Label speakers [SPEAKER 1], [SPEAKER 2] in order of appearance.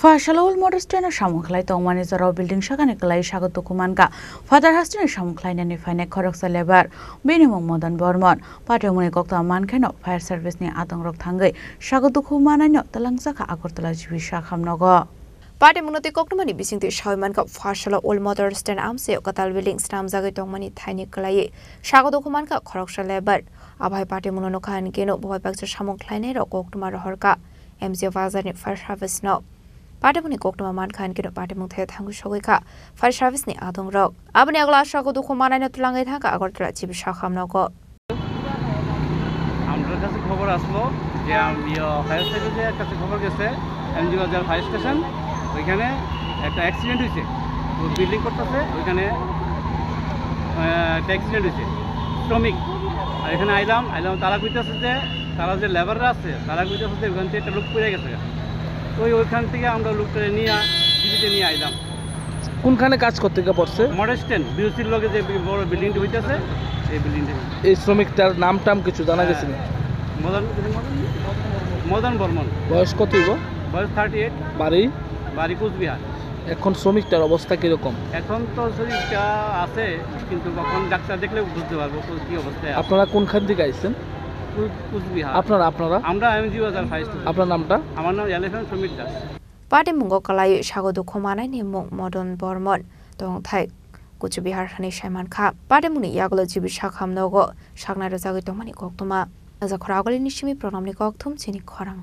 [SPEAKER 1] Fashalol Modestena Shamuklai Tongmani Zaro building Shaganicalai Shagoto Kumanka, Father Hastin Shamuklai and Fine Koroxa Lebar, minimum modern Bormon, Patamuni Kokta Mankano, fire service near Atangrok Tangai, Shagoto Kumana, Talangsaka Akortala Shakam Nogo.
[SPEAKER 2] Party Munoti Kokmani Bissing the Shawman Cup Fashala Old Modern Amse, Katal Building Stam Zagatongmani Tiny Kalai, Shagoto Kumanka, Koroxa Lebar, Abai Party Munoka and Geno, Boy Bags of Shamuklai or Kokmara Horka, MC of Azan Fire Harvest No. Patamuni Kokma Mankan get a patamut Hangushowika, Fire Service ni Adong Rock. Abanagla Shago Dukumana Tulangaka or Chip Shaham Nogo.
[SPEAKER 3] আমরা কাছে খবর আসলো যে fire সার্ভিসের কাছে খবর গেছে NG বাজার ফায়ার স্টেশন ওইখানে একটা অ্যাক্সিডেন্ট হয়েছে তো বিল্ডিং করতেছে ওইখানে একটা অ্যাক্সিডেন্ট হয়েছে শ্রমিক আর এখানে আইলাম তারা কইতেছে যে তারা যে লেবাররা আছে তারা কইতেছে যে ওখান থেকে একটা লোক পড়ে গেছে তো ওইখান থেকে আমরা লোকটা নিয়ে জীবিতে নিয়ে আইলাম
[SPEAKER 4] কোনখানে কাজ করতে গিয়ে পড়ছে
[SPEAKER 3] মডেস্টেন বিউসির লগে যে বড় বিল্ডিংটা হইতেছে এই বিল্ডিংটা
[SPEAKER 4] এই শ্রমিকটার নাম টাম কিছু জানা গেছে না
[SPEAKER 3] মদন বর্মন
[SPEAKER 4] বয়স কত হইব
[SPEAKER 3] বয়স 38 বাড়ি কুচবিহার
[SPEAKER 4] এখন শ্রমিকটার অবস্থা কি রকম
[SPEAKER 3] এখন তো শরীরটা আছে কিন্তু কখন ডাক্তার দেখলে বুঝতে পারবো কি অবস্থায়
[SPEAKER 4] আপনারা কোনখান থেকে আইছেন
[SPEAKER 3] কুচবিহার
[SPEAKER 4] আপনারা
[SPEAKER 3] আমরা এমজি বাজার ফায়ার স্টেশন
[SPEAKER 4] আপনার নামটা
[SPEAKER 3] আমার নাম elephant Samir Das
[SPEAKER 2] Party Mungo Kalai Shago Dukumana Nimung Modern Bormon, Dong Tai, Kuchubihar Hani Shaman Ka, Party Muni Yagolo Jibi Shakam Nogo, Shagna Zagitomani Koktuma, as a Kragali Nishimi Pronomni Koktum, Chini Korang.